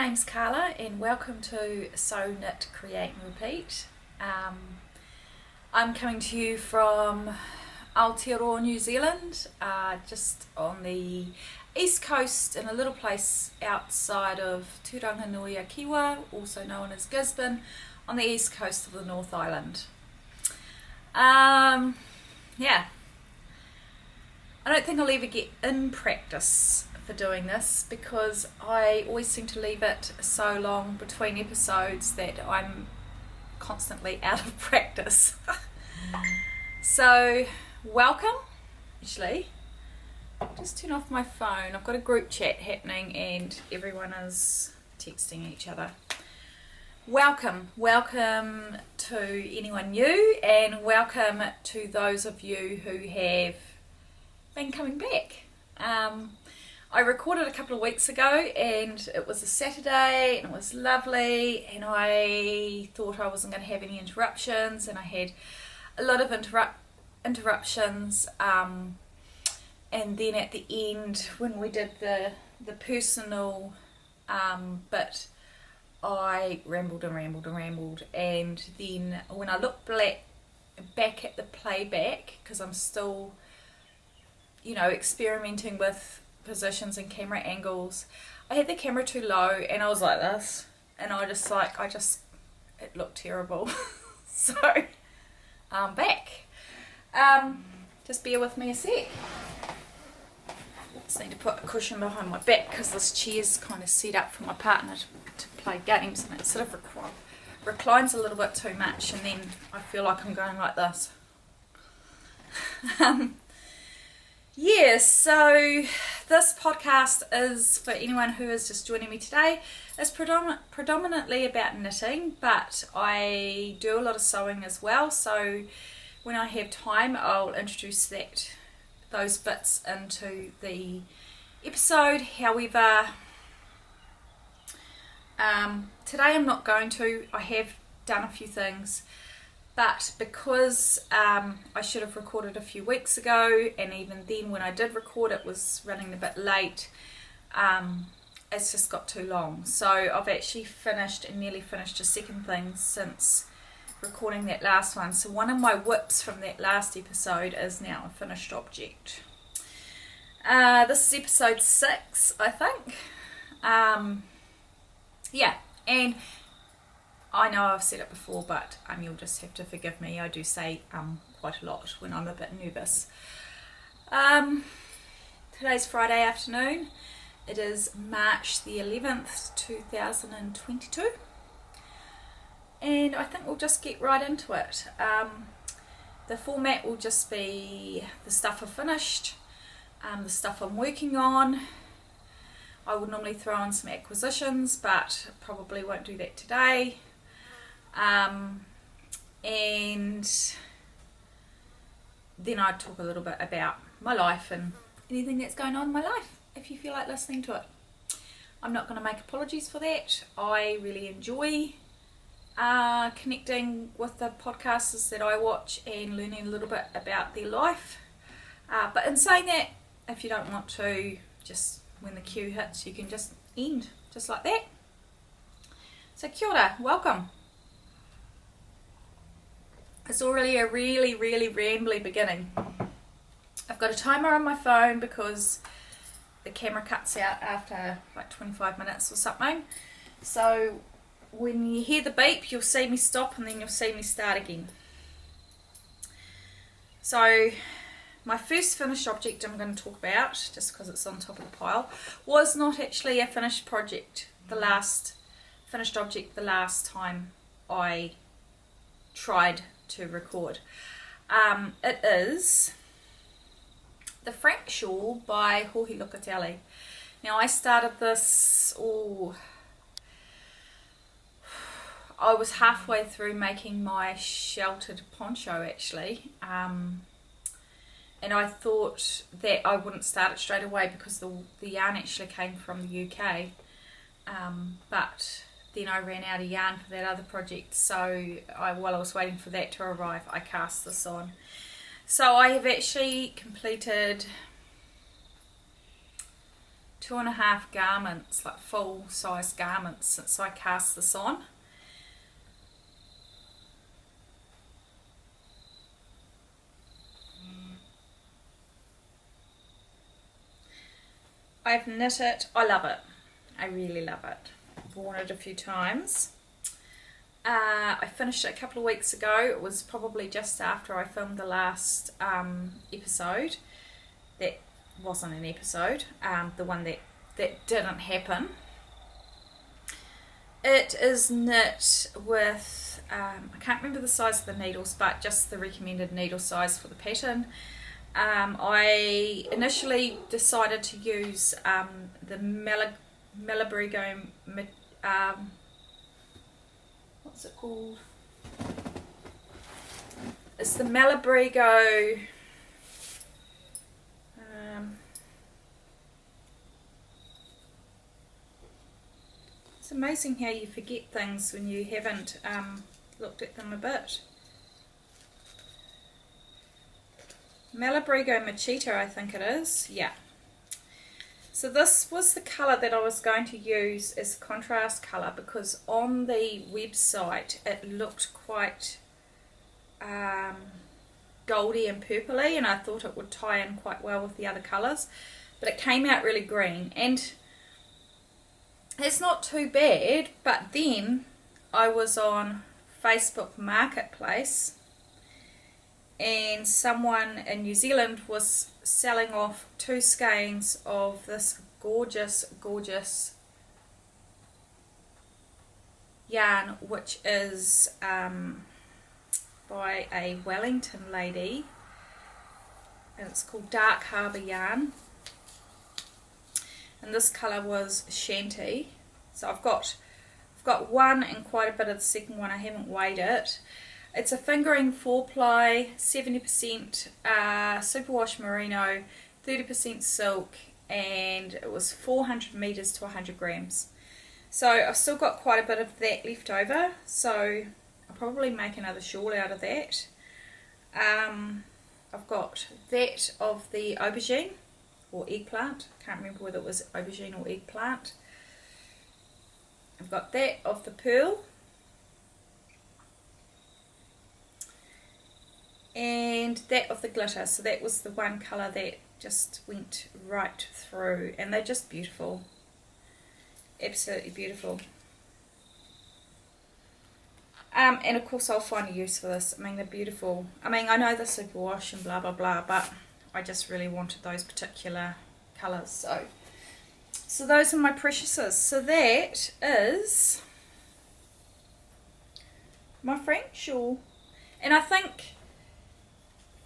name's Carla and welcome to Sew, Knit, Create and Repeat. I'm coming to you from Aotearoa, New Zealand, just on the east coast in a little place outside of Turanganui Kiwa, also known as Gisborne, on the east coast of the North Island. Yeah, I don't think I'll ever get in practice for doing this because I always seem to leave it so long between episodes that I'm constantly out of practice. So welcome. Actually, just turn off my phone. I've got a group chat happening and everyone is texting each other. Welcome to anyone new, and welcome to those of you who have been coming back. I recorded a couple of weeks ago and it was a Saturday and it was lovely, and I thought I wasn't going to have any interruptions, and I had a lot of interruptions, and then at the end when we did the personal bit, I rambled, and then when I look back at the playback, because I'm still, experimenting with positions and camera angles, I had the camera too low and I was like this, and it looked terrible. So I'm back. Just bear with me a sec. Just need to put a cushion behind my back because this chair's kind of set up for my partner to play games, and it sort of reclines a little bit too much, and then I feel like I'm going like this. Yeah, so this podcast is, for anyone who is just joining me today, is predominantly about knitting, but I do a lot of sewing as well, so when I have time I'll introduce those bits into the episode. However, today I'm not going to. I have done a few things, but because I should have recorded a few weeks ago, and even then when I did record it was running a bit late, it's just got too long. So I've actually nearly finished a second thing since recording that last one. So one of my whips from that last episode is now a finished object. This is episode 6, I think. Yeah, and I know I've said it before, but you'll just have to forgive me. I do say quite a lot when I'm a bit nervous. Today's Friday afternoon. It is March the 11th, 2022. And I think we'll just get right into it. The format will just be the stuff I've finished, the stuff I'm working on. I would normally throw in some acquisitions, but probably won't do that today. And then I'd talk a little bit about my life and anything that's going on in my life, if you feel like listening to it. I'm not going to make apologies for that. I really enjoy connecting with the podcasters that I watch and learning a little bit about their life. But in saying that, if you don't want to, just when the cue hits, you can just end just like that. So kia ora, welcome. It's already a really rambly beginning. I've got a timer on my phone because the camera cuts out after like 25 minutes or something. So when you hear the beep, you'll see me stop and then you'll see me start again. So my first finished object I'm going to talk about, just because it's on top of the pile, was not actually a finished project. The last finished object the last time I tried to record. It is the Frank Shawl by Joji Locatelli. Now I started this, I was halfway through making my sheltered poncho actually, and I thought that I wouldn't start it straight away because the yarn actually came from the UK, but then I ran out of yarn for that other project, so while I was waiting for that to arrive, I cast this on. So I have actually completed 2.5 garments, like full size garments, since I cast this on. I've knit it. I love it. I really love it. I've worn it a few times. I finished it a couple of weeks ago. It was probably just after I filmed the last episode. That wasn't an episode. The one that didn't happen. It is knit with, I can't remember the size of the needles, but just the recommended needle size for the pattern. I initially decided to use the Malabrigo, what's it called? It's the Malabrigo, it's amazing how you forget things when you haven't looked at them a bit. Malabrigo Mechita, I think it is. Yeah. So this was the colour that I was going to use as contrast colour, because on the website it looked quite goldy and purpley, and I thought it would tie in quite well with the other colours, but it came out really green, and it's not too bad. But then I was on Facebook Marketplace, and someone in New Zealand was selling off 2 skeins of this gorgeous yarn, which is by a Wellington lady, and it's called Dark Harbour yarn, and this colour was Shanty. So I've got one and quite a bit of the second one. I haven't weighed it. It's a fingering 4-ply, 70% superwash merino, 30% silk, and it was 400 meters to 100 grams. So I've still got quite a bit of that left over, so I'll probably make another shawl out of that. I've got that of the aubergine or eggplant. Can't remember whether it was aubergine or eggplant. I've got that of the pearl. And that of the glitter. So that was the one colour that just went right through, and they're just beautiful, absolutely beautiful. And of course I'll find a use for this. I mean, they're beautiful. I mean, I know the superwash and blah blah blah, but I just really wanted those particular colours. So those are my preciouses. So that is my French shawl, and I think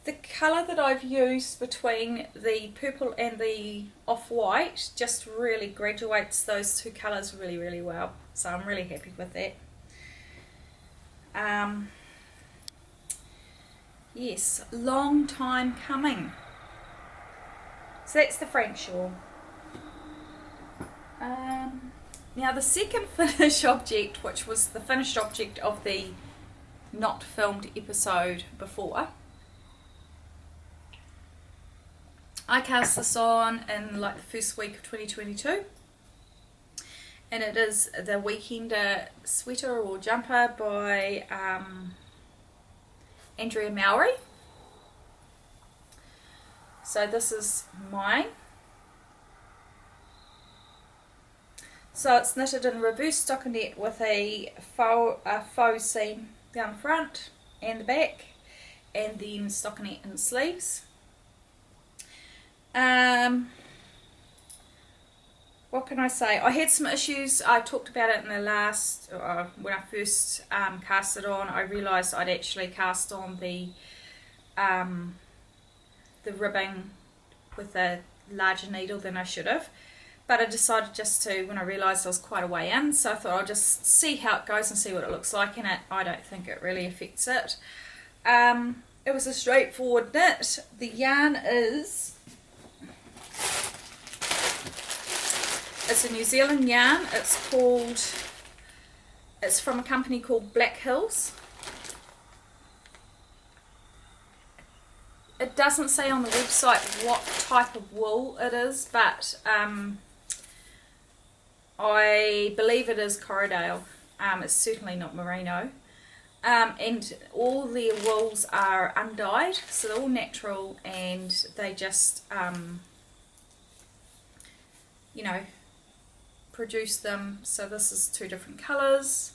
the colour that I've used between the purple and the off-white just really graduates those two colours really, really well. So I'm really happy with that. Yes, long time coming. So that's the French shawl. Now the second finished object, which was the finished object of the not filmed episode before, I cast this on in like the first week of 2022, and it is the Weekender sweater or jumper by Andrea Mowry. So this is mine. So it's knitted in reverse stockinette with a faux seam down the front and the back, and then stockinette in the sleeves. What can I say? I had some issues. I talked about it in the last, when I first cast it on. I realised I'd actually cast on the ribbing with a larger needle than I should have. But I decided just to, when I realised I was quite a way in, so I thought I'll just see how it goes and see what it looks like in it. I don't think it really affects it. It was a straightforward knit. The yarn is, it's a New Zealand yarn. It's from a company called Black Hills. It doesn't say on the website what type of wool it is, but I believe it is Corriedale. It's certainly not merino. And all their wools are undyed, so they're all natural, and they just, you know, produce them. So this is 2 different colours,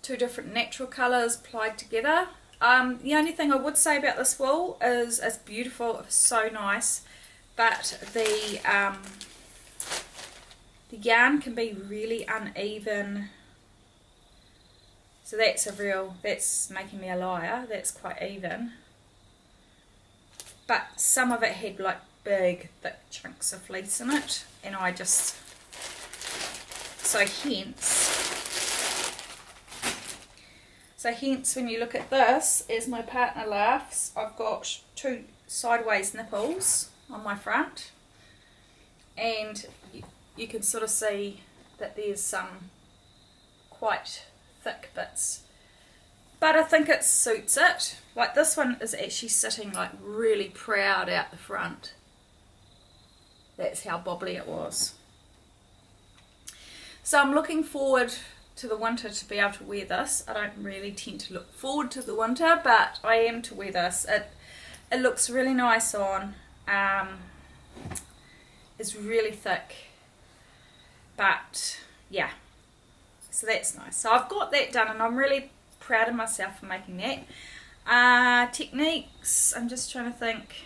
2 different natural colours applied together. The only thing I would say about this wool is it's beautiful, it's so nice, but the yarn can be really uneven. So that's making me a liar. That's quite even. But some of it had like big, thick chunks of fleece in it, and I just, so hence when you look at this, as my partner laughs, I've got 2 sideways nipples on my front, and you can sort of see that there's some quite thick bits, but I think it suits it. Like this one is actually sitting like really proud out the front. That's how bobbly it was. So I'm looking forward to the winter to be able to wear this. I don't really tend to look forward to the winter, but I am to wear this. It looks really nice on. It's really thick, but yeah, so that's nice. So I've got that done, and I'm really proud of myself for making that. Techniques, I'm just trying to think.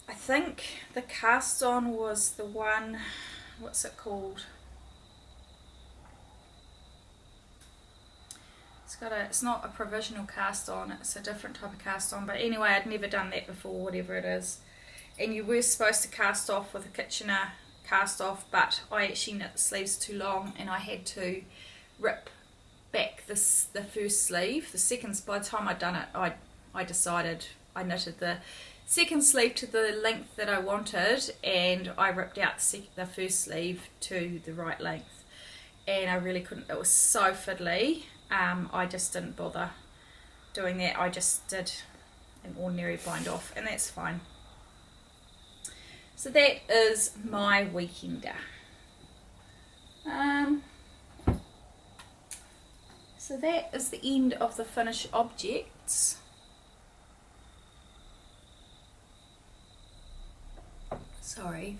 I think the cast on was the one, what's it called? It's not a provisional cast on, it's a different type of cast on, but anyway, I'd never done that before, whatever it is. And you were supposed to cast off with a Kitchener cast off, but I actually knit the sleeves too long, and I had to rip back the first sleeve. The second, by the time I'd done it, I decided I knitted the second sleeve to the length that I wanted, and I ripped out the first sleeve to the right length, and I really couldn't, it was so fiddly. I just didn't bother doing that. I just did an ordinary bind off, and that's fine. So that is my weekender. So that is the end of the finished objects. Sorry.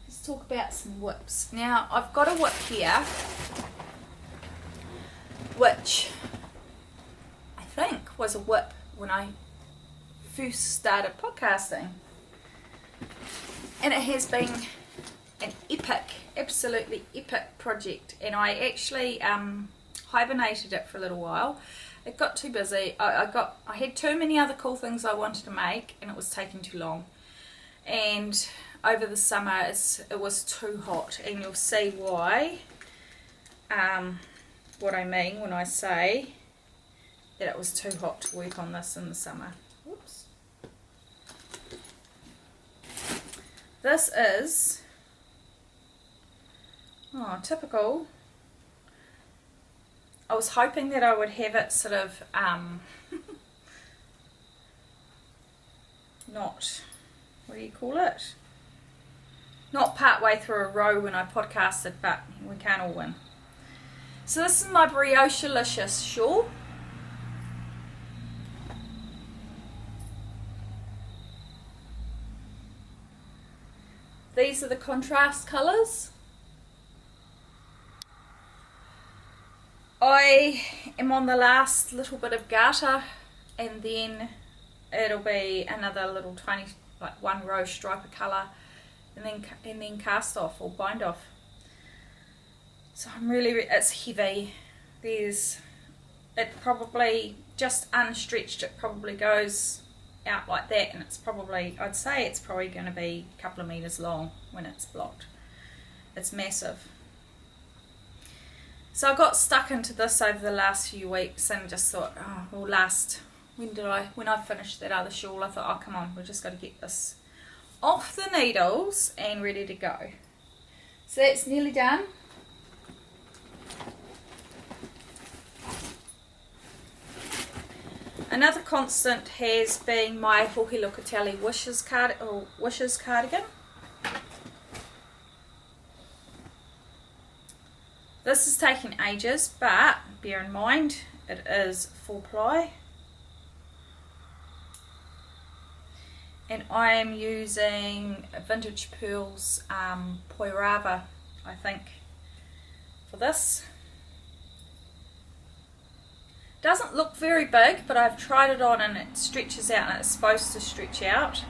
Let's talk about some whips. Now I've got a whip here, which I think was a whip when I first started podcasting, and it has been an epic, absolutely epic project, and I actually hibernated it for a little while. It got too busy. I had too many other cool things I wanted to make, and it was taking too long, and over the summer it was too hot, and you'll see why, what I mean when I say that it was too hot to work on this in the summer. Whoops. This is, oh, typical. I was hoping that I would have it sort of not, what do you call it? Not part way through a row when I podcasted, but we can't all win. So this is my Briochelicious shawl. These are the contrast colours. I am on the last little bit of garter, and then it'll be another little tiny, like one row stripe of colour, and then cast off or bind off. So I'm really, it's heavy. It probably, just unstretched, it probably goes out like that, and it's probably, I'd say it's probably going to be a couple of metres long when it's blocked. It's massive. So I got stuck into this over the last few weeks, and just thought, oh, well, when I finished that other shawl, I thought, oh, come on, we've just got to get this off the needles and ready to go. So that's nearly done. Another constant has been my Joji Locatelli Wishes cardigan. This is taking ages, but bear in mind it is full ply. And I am using Vintage Purls Poerava, I think, for this. Doesn't look very big, but I've tried it on and it stretches out, and it's supposed to stretch out.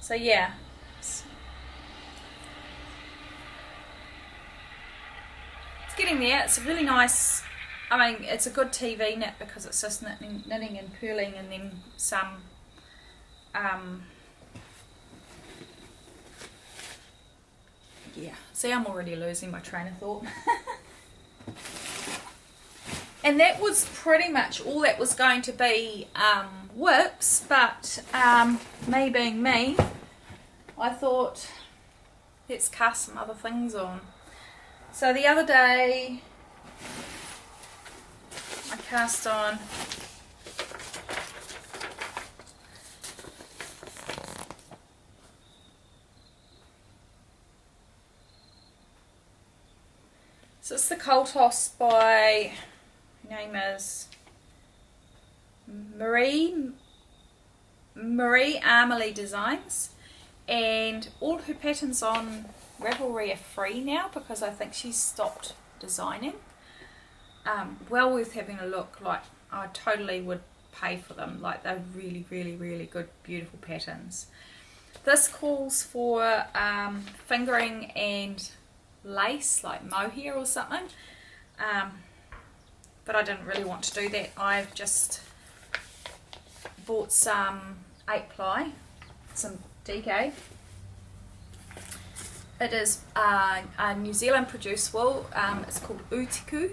So yeah. It's getting there. It's a really nice, I mean, it's a good TV knit because it's just knitting and purling, and then some yeah, see, I'm already losing my train of thought. And that was pretty much all that was going to be whips, but me being me, I thought let's cast some other things on. So the other day I cast on so it's the Koltos by, her name is Amelie Designs, and all her patterns on Ravelry are free now because I think she's stopped designing. Well worth having a look. Like, I totally would pay for them. Like, they're really, really, really good, beautiful patterns. This calls for fingering and lace, like mohair or something, but I didn't really want to do that. I've just bought some 8 ply, some DK. It is a New Zealand produced wool. It's called Utiku,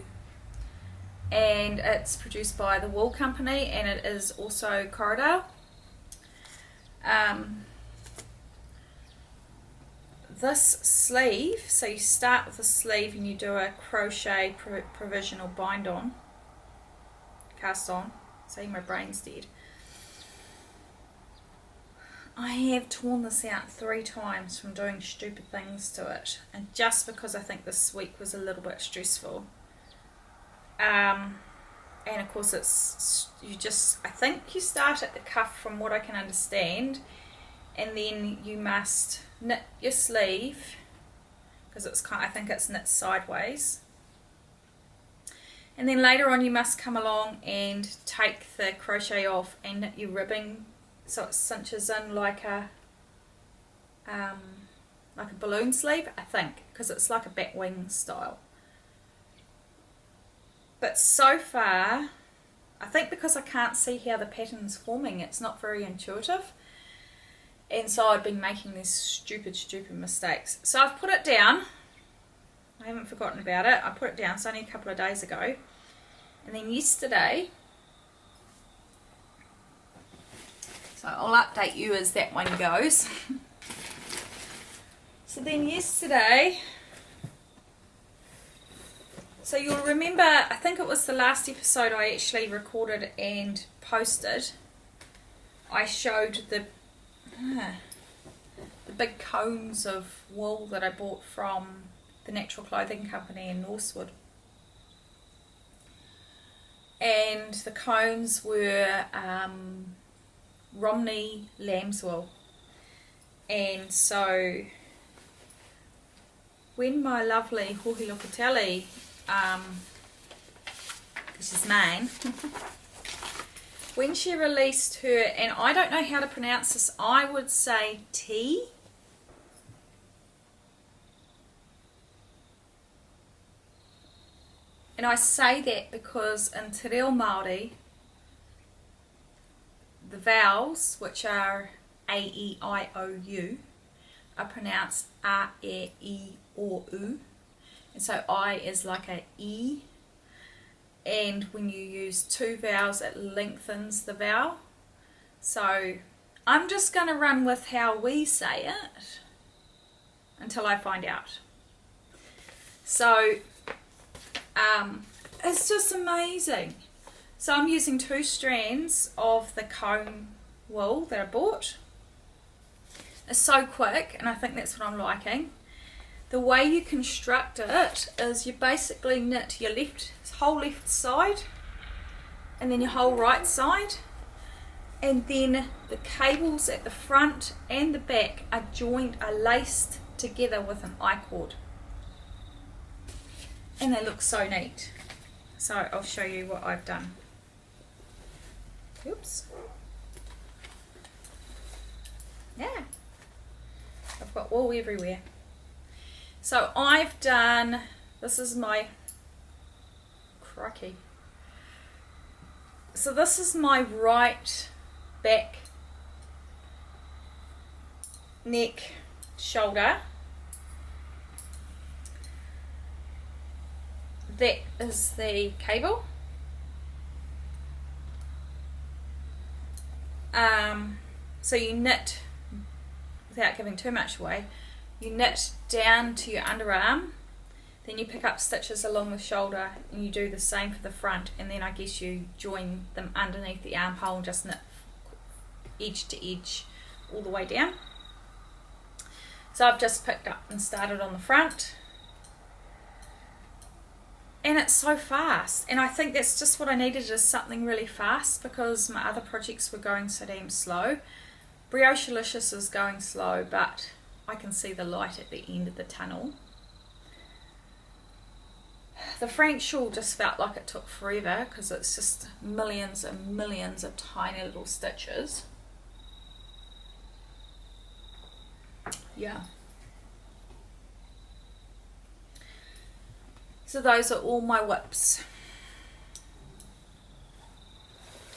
and it's produced by the Wool Company, and it is also Carla. This sleeve, so you start with the sleeve and you do a crochet provisional bind on, cast on. See, my brain's dead. I have torn this out 3 times from doing stupid things to it, and just because I think this week was a little bit stressful. And of course it's, I think you start at the cuff from what I can understand, and then you must knit your sleeve because it's I think it's knit sideways, and then later on you must come along and take the crochet off and knit your ribbing so it cinches in like a balloon sleeve, I think, because it's like a bat wing style. But so far, I think because I can't see how the pattern's forming, it's not very intuitive. And so I've been making these stupid mistakes. So I've put it down. I haven't forgotten about it. I put it down, it's only a couple of days ago. And then yesterday, so I'll update you as that one goes. So then yesterday, so you'll remember, I think it was the last episode I actually recorded and posted. I showed the big cones of wool that I bought from the Natural Clothing Company in Norsewood. And the cones were Romney lamb's wool. And so when my lovely Joji Locatelli, which is mine, when she released her, and I don't know how to pronounce this, I would say tea. And I say that because in Te Reo Māori, the vowels, which are A, E, I, O, U, are pronounced A, E, I, O, U. And so I is like a E. And when you use 2 vowels, it lengthens the vowel. So I'm just going to run with how we say it until I find out. So It's just amazing. So I'm using 2 strands of the comb wool that I bought. It's so quick, and I think that's what I'm liking. The way you construct it is you basically knit your whole left side and then your whole right side, and then the cables at the front and the back are laced together with an I-cord, and they look so neat. So I'll show you what I've done. Oops. Yeah, I've got wool everywhere. So I've done, this is my, crikey. So this is my right back, neck, shoulder. That is the cable. So you knit, without giving too much away, you knit down to your underarm, then you pick up stitches along the shoulder and you do the same for the front, and then I guess you join them underneath the armhole and just knit edge to edge all the way down. So I've just picked up and started on the front, and it's so fast, and I think that's just what I needed, is something really fast, because my other projects were going so damn slow. Briochelicious is going slow, but I can see the light at the end of the tunnel. The French shawl just felt like it took forever, because it's just millions and millions of tiny little stitches. Yeah. So those are all my whips.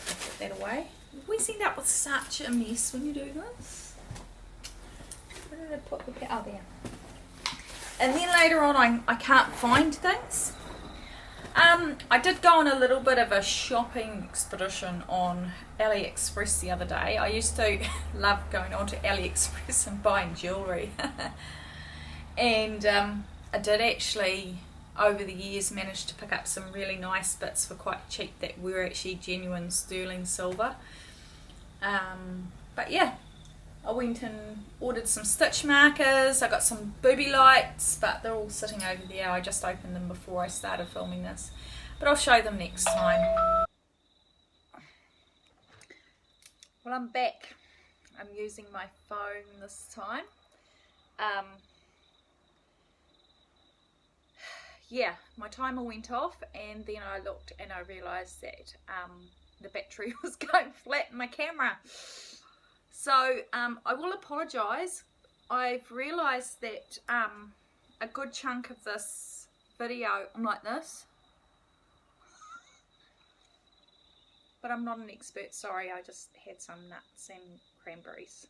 I'll put that away. We end up with such a mess when you do this. Where did I put the oh, there. And then later on I can't find things. I did go on a little bit of a shopping expedition on AliExpress the other day. I used to love going on to AliExpress and buying jewellery. And I did actually, over the years, manage to pick up some really nice bits for quite cheap that were actually genuine sterling silver. But yeah, I went and ordered some stitch markers. I got some booby lights, but they're all sitting over there. I just opened them before I started filming this, but I'll show them next time. Well, I'm back. I'm using my phone this time. Yeah, my timer went off, and then I looked and I realised that the battery was going flat in my camera. So I will apologise. I've realised that a good chunk of this video, I'm like this. But I'm not an expert, sorry, I just had some nuts and cranberries.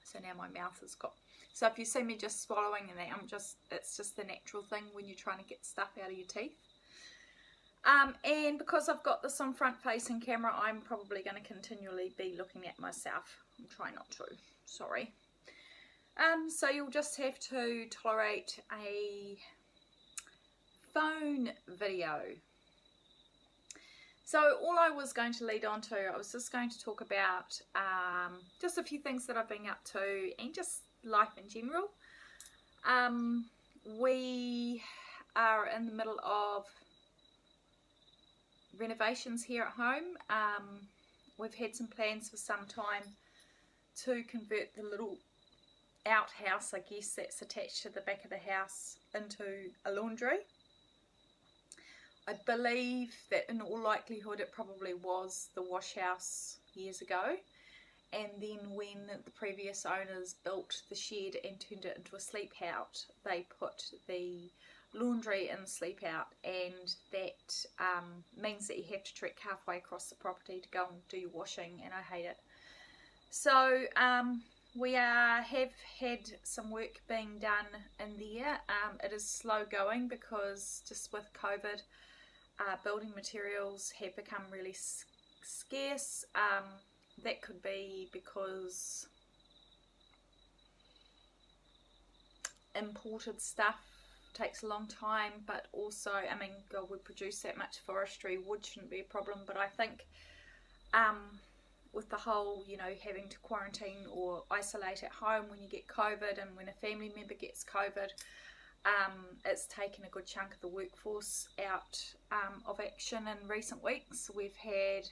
So now my mouth has got... So if you see me just swallowing and that, it's just the natural thing when you're trying to get stuff out of your teeth. And because I've got this on front facing camera, I'm probably going to continually be looking at myself. I'm trying not to, sorry. So you'll just have to tolerate a phone video. So all I was going to lead on to, I was just going to talk about just a few things that I've been up to and just life in general. We are in the middle of renovations here at home. We've had some plans for some time to convert the little outhouse, I guess, that's attached to the back of the house into a laundry. I believe that in all likelihood it probably was the wash house years ago, and then when the previous owners built the shed and turned it into a sleep out, they put the laundry in the sleep out, and that means that you have to trek halfway across the property to go and do your washing, and I hate it. So we have had some work being done in there. It is slow going because just with COVID, building materials have become really scarce. That could be because imported stuff takes a long time, but also, I mean, God, we produce that much forestry, wood shouldn't be a problem, but I think with the whole, you know, having to quarantine or isolate at home when you get COVID, and when a family member gets COVID, it's taken a good chunk of the workforce out of action in recent weeks. We've had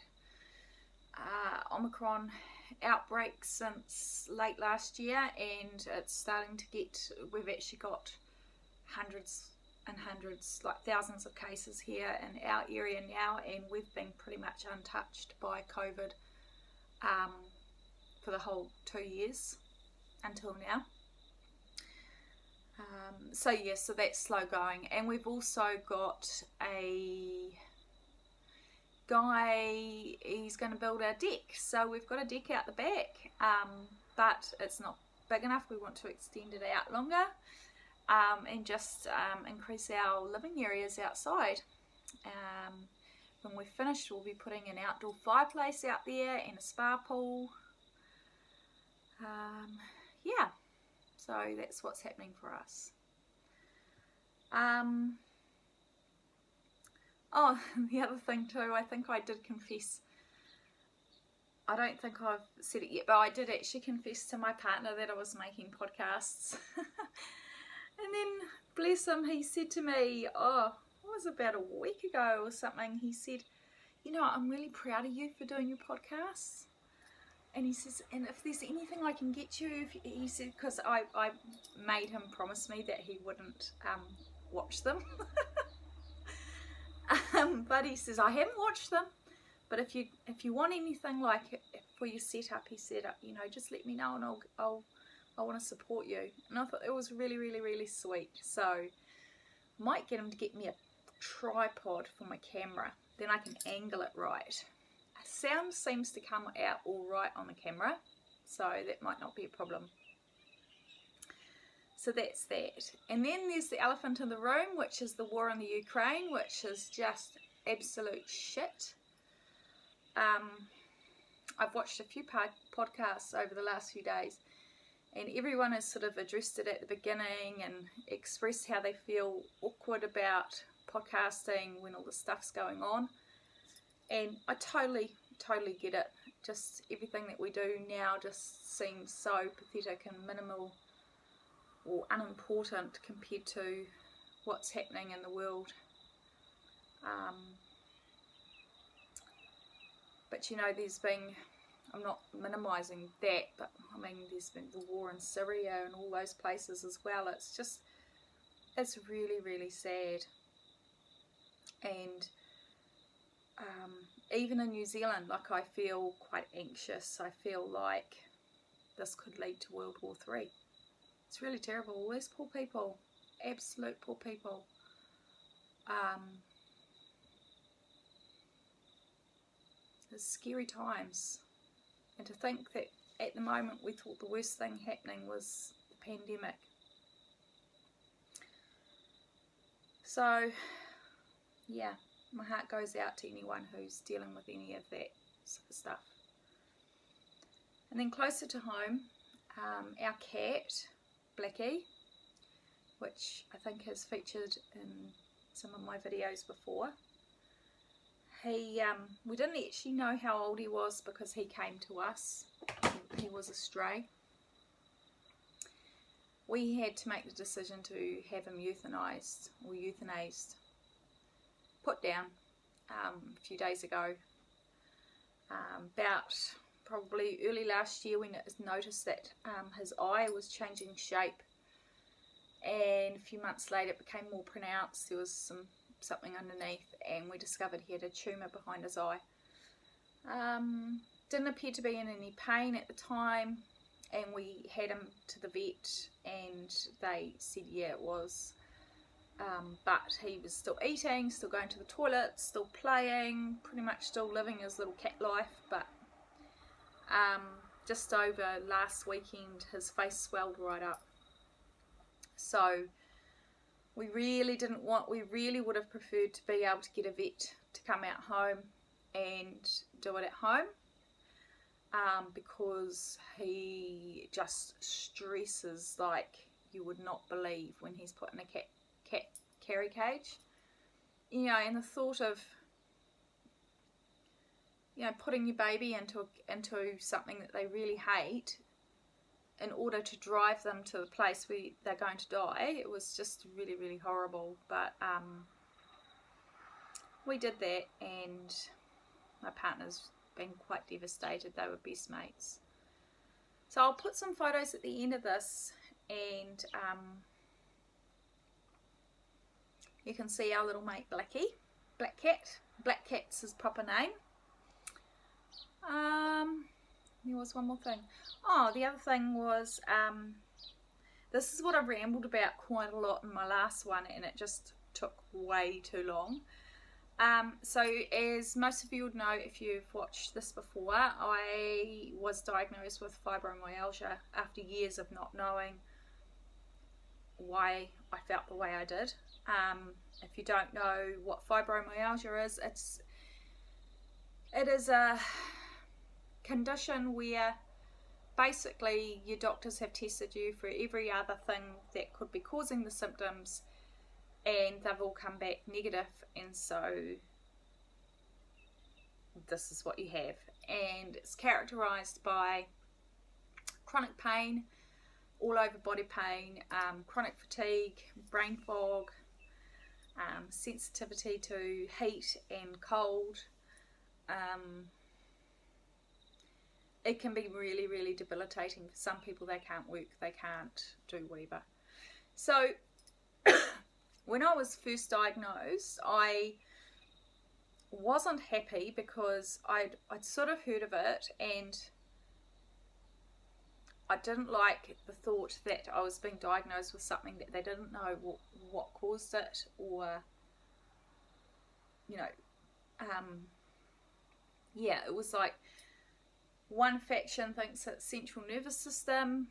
Omicron outbreaks since late last year, and it's starting to get, we've actually got hundreds and hundreds, like thousands of cases here in our area now, and we've been pretty much untouched by COVID for the whole 2 years until now. So yeah, so that's slow going. And we've also got a guy, he's going to build a deck, so we've got a deck out the back, but it's not big enough. We want to extend it out longer, and just increase our living areas outside. When we're finished, we'll be putting an outdoor fireplace out there and a spa pool. Yeah, so that's what's happening for us. Oh, the other thing too, I think I did confess, I don't think I've said it yet, but I did actually confess to my partner that I was making podcasts. And then, bless him, he said to me, oh, it was about a week ago or something, he said, you know, I'm really proud of you for doing your podcasts. And he says, and if there's anything I can get you, he said, because I made him promise me that he wouldn't watch them. But he says, I haven't watched them, but if you want anything like for your setup, he said, you know, just let me know, and I want to support you. And I thought it was really, really, really sweet. So I might get him to get me a tripod for my camera, then I can angle it right. Sound seems to come out all right on the camera, so that might not be a problem. So that's that. And then there's the elephant in the room, which is the war in the Ukraine, which is just absolute shit. I've watched a few podcasts over the last few days, and everyone has sort of addressed it at the beginning and expressed how they feel awkward about podcasting when all this stuff's going on. And I totally get it. Just everything that we do now just seems so pathetic and minimal or unimportant compared to what's happening in the world. But you know, there's been, I'm not minimising that, but I mean, there's been the war in Syria and all those places as well. It's just, it's really, really sad. And even in New Zealand, like, I feel quite anxious. I feel like this could lead to World War III. It's really terrible. All these poor people, absolute poor people. It's scary times. And to think that at the moment we thought the worst thing happening was the pandemic. So, yeah, my heart goes out to anyone who's dealing with any of that sort of stuff. And then closer to home, our cat, Blackie, which I think has featured in some of my videos before. We didn't actually know how old he was because he came to us. He was a stray. We had to make the decision to have him euthanized, put down a few days ago. About probably early last year, we noticed that his eye was changing shape, and a few months later it became more pronounced. There was something underneath, and we discovered he had a tumour behind his eye. Didn't appear to be in any pain at the time, and we had him to the vet, and they said yeah, it was, but he was still eating, still going to the toilet, still playing, pretty much still living his little cat life. But just over last weekend his face swelled right up. So we really would have preferred to be able to get a vet to come out home and do it at home, because he just stresses like you would not believe when he's put in a carry cage. You know, and the thought of, you know, putting your baby into something that they really hate in order to drive them to the place where they're going to die, it was just really, really horrible. But we did that, and my partner's been quite devastated. They were best mates. So I'll put some photos at the end of this, and you can see our little mate Blackie, Black Cat. Black Cat's his proper name. There was one more thing. Oh, the other thing was, this is what I rambled about quite a lot in my last one, and it just took way too long. So as most of you would know, if you've watched this before, I was diagnosed with fibromyalgia after years of not knowing why I felt the way I did. If you don't know what fibromyalgia is, it is a condition where basically your doctors have tested you for every other thing that could be causing the symptoms, and they've all come back negative, and so this is what you have. And it's characterized by chronic pain, all over body pain, chronic fatigue, brain fog, sensitivity to heat and cold. It can be really, really debilitating for some people. They can't work, they can't do whatever. So when I was first diagnosed, I wasn't happy because I'd sort of heard of it, and I didn't like the thought that I was being diagnosed with something that they didn't know what caused it, or, you know, yeah, it was like one faction thinks it's central nervous system,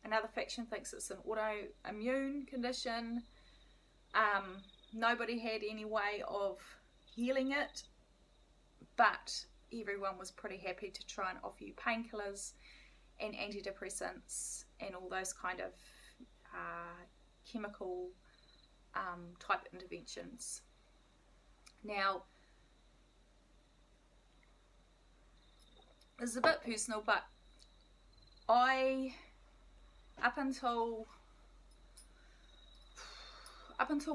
another faction thinks it's an autoimmune condition. Nobody had any way of healing it, but everyone was pretty happy to try and offer you painkillers and antidepressants and all those kind of chemical type interventions. Now, this is a bit personal, but up until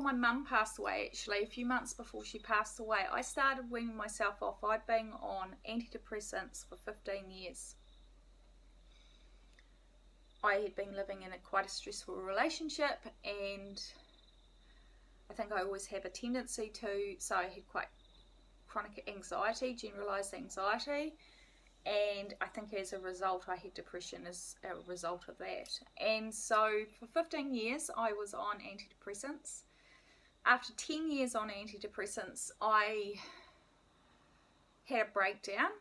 my mum passed away, actually, a few months before she passed away, I started weaning myself off. I'd been on antidepressants for 15 years. I had been living in quite a stressful relationship, and I think I always have a tendency to, so I had quite chronic anxiety, generalised anxiety, and I think as a result I had depression as a result of that. And so for 15 years I was on antidepressants. After 10 years on antidepressants, I had a breakdown.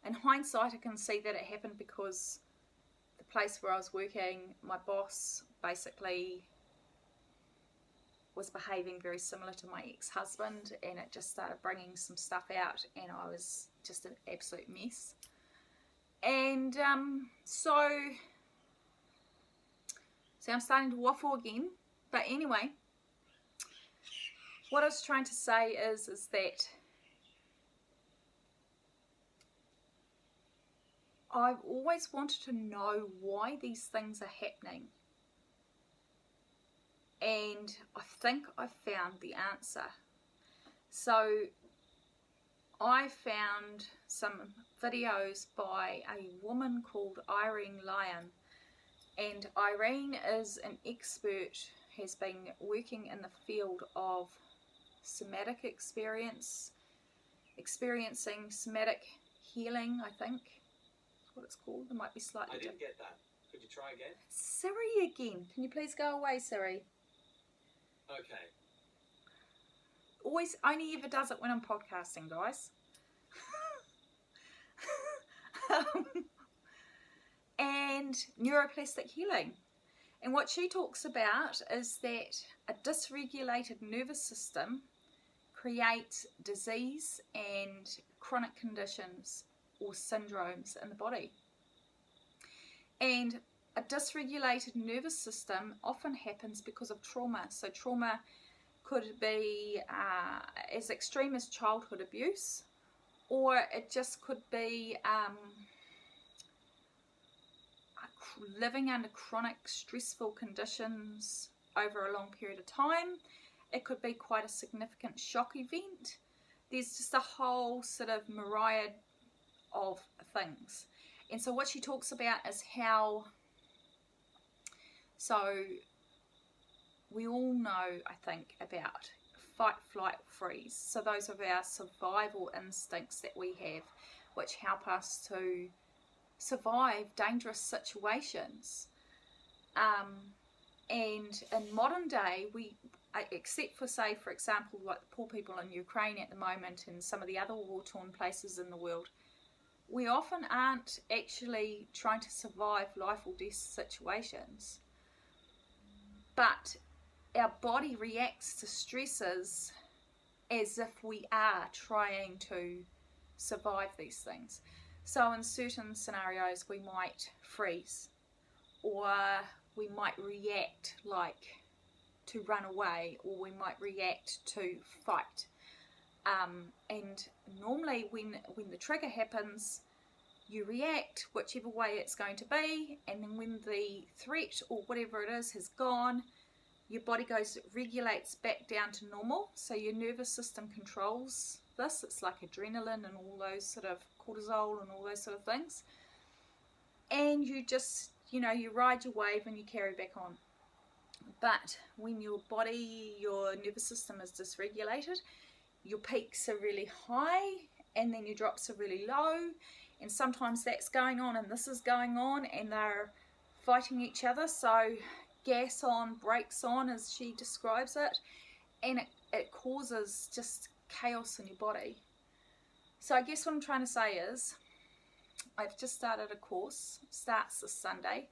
In hindsight, I can see that it happened because the place where I was working, my boss basically was behaving very similar to my ex-husband, and it just started bringing some stuff out, and I was just an absolute mess. And so I'm starting to waffle again, but anyway, what I was trying to say is that I've always wanted to know why these things are happening. And I think I found the answer. So I found some videos by a woman called Irene Lyon. And Irene is an expert, has been working in the field of somatic experiencing somatic healing, I think is what it's called. It might be slightly different. I didn't get that. Could you try again? Siri again. Can you please go away, Siri? Okay. Only ever does it when I'm podcasting, guys. And neuroplastic healing. And what she talks about is that a dysregulated nervous system creates disease and chronic conditions or syndromes in the body. And a dysregulated nervous system often happens because of trauma. So trauma could be as extreme as childhood abuse, or it just could be living under chronic stressful conditions over a long period of time. It could be quite a significant shock event. There's just a whole sort of myriad of things. And so what she talks about is how, so we all know, I think, about fight, flight, freeze. So those are our survival instincts that we have, which help us to survive dangerous situations. And in modern day, we, except for, say, for example, like the poor people in Ukraine at the moment and some of the other war-torn places in the world, we often aren't actually trying to survive life or death situations. But our body reacts to stresses as if we are trying to survive these things. So in certain scenarios we might freeze, or we might react like to run away, or we might react to fight. And normally when the trigger happens, you react whichever way it's going to be, and then when the threat or whatever it is has gone, your body regulates back down to normal. So your nervous system controls this. It's like adrenaline and all those sort of cortisol and all those sort of things. And you just, you ride your wave and you carry back on. But when your body, your nervous system is dysregulated, your peaks are really high and then your drops are really low. And sometimes that's going on and this is going on and they're fighting each other. So gas on, brakes on, as she describes it, and it causes just chaos in your body. So I guess what I'm trying to say is, I've just started a course, starts this Sunday.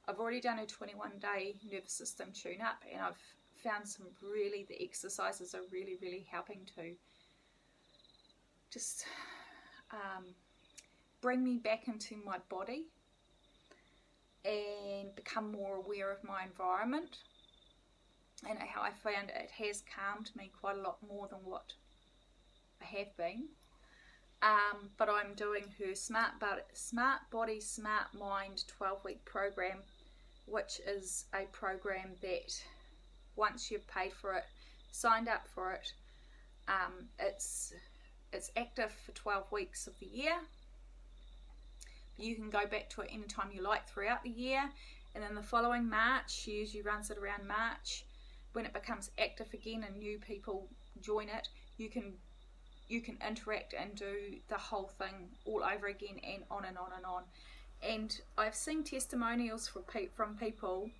I've already done a 21-day nervous system tune-up, and I've found the exercises are really, really helping to just bring me back into my body and become more aware of my environment, and how I found it has calmed me quite a lot more than what I have been. But I'm doing her Smart Body, Smart Mind 12-week program, which is a program that once you've paid for it, signed up for it, it's active for 12 weeks of the year. You can go back to it anytime you like throughout the year, and then the following March, she usually runs it around March, when it becomes active again and new people join it, you can interact and do the whole thing all over again, and on and on and on. And I've seen testimonials from people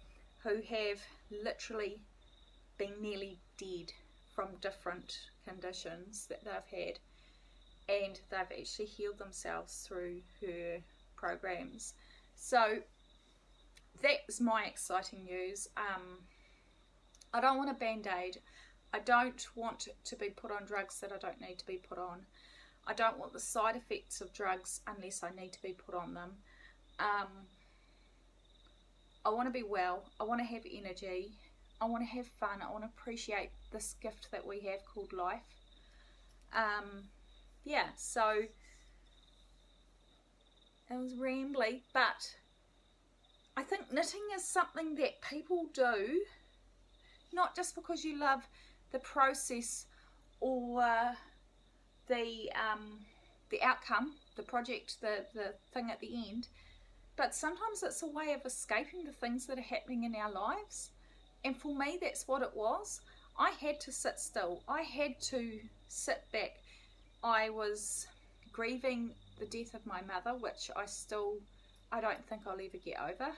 who have literally been nearly dead from different conditions that they've had, and they've actually healed themselves through her programs. So that's my exciting news. I don't want a band-aid. I don't want to be put on drugs that I don't need to be put on. I don't want the side effects of drugs unless I need to be put on them. I want to be well. I want to have energy. I want to have fun. I want to appreciate this gift that we have called life. Yeah, so it was rambly, but I think knitting is something that people do, not just because you love the process or the outcome, the project, the thing at the end, but sometimes it's a way of escaping the things that are happening in our lives. And for me, that's what it was. I had to sit still. I had to sit back. I was grieving the death of my mother, which I don't think I'll ever get over.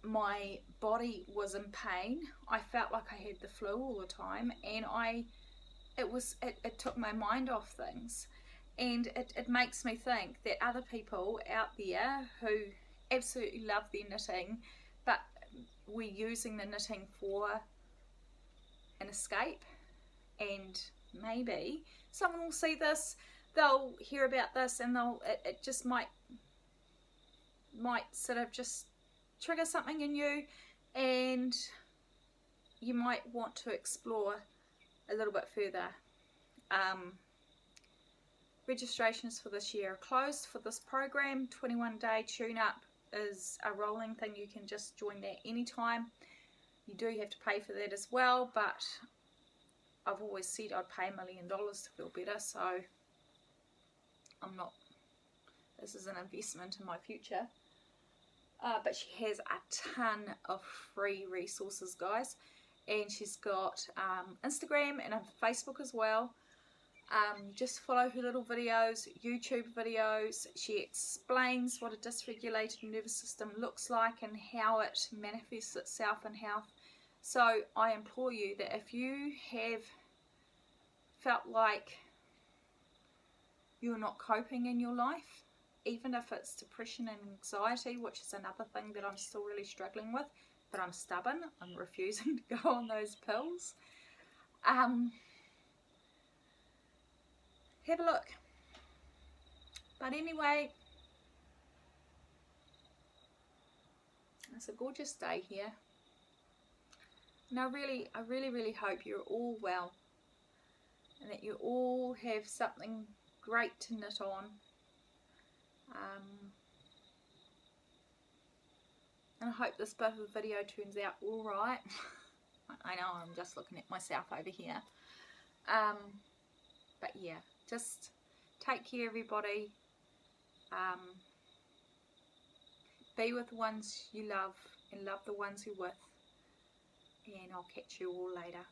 My body was in pain. I felt like I had the flu all the time, and it took my mind off things. And it makes me think that other people out there who absolutely love their knitting, but we're using the knitting for an escape, and maybe someone will see this, they'll hear about this, and it just might might sort of just trigger something in you, and you might want to explore a little bit further. Registrations for this year are closed for this program. 21-day tune-up is a rolling thing. You can just join that anytime. You do have to pay for that as well, but I've always said I'd pay $1 million to feel better, so I'm not, this is an investment in my future. But she has a ton of free resources, guys, and she's got Instagram and Facebook as well. Just follow her little videos, YouTube videos. She explains what a dysregulated nervous system looks like and how it manifests itself in health. So I implore you that if you have felt like you're not coping in your life, even if it's depression and anxiety, which is another thing that I'm still really struggling with, but I'm stubborn, I'm refusing to go on those pills, have a look. But anyway, it's a gorgeous day here, and I really hope you're all well, and that you all have something great to knit on. And I hope this bit of the video turns out alright. I know I'm just looking at myself over here. But yeah, just take care, everybody. Be with the ones you love and love the ones you're with. And I'll catch you all later.